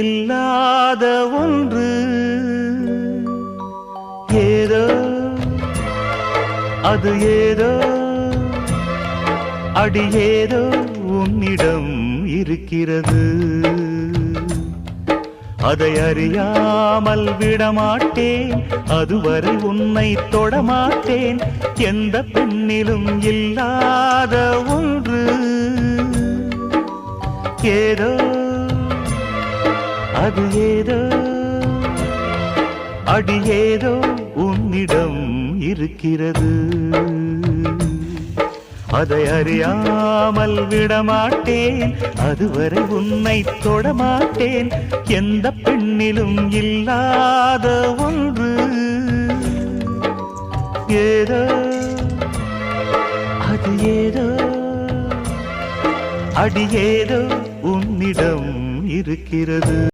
இல்லாத ஒன்று ஏதோ அது ஏதோ அடி ஏதோ உன்னிடம் இருக்கிறது. அதை அறியாமல் விடமாட்டேன், அதுவரை உன்னை தொடமாட்டேன். எந்த பெண்ணிலும் இல்லாத ஒன்று ஏதோ அது ஏதோ அடி ஏதோ உன்னிடம் இருக்கிறது. அதை அறியாமல் விடமாட்டேன், அதுவரை உன்னை தொடமாட்டேன். எந்த பெண்ணிலும் இல்லாத ஒன்று ஏதோ அது ஏதோ அடி ஏதோ உன்னிடம் இருக்கிறது.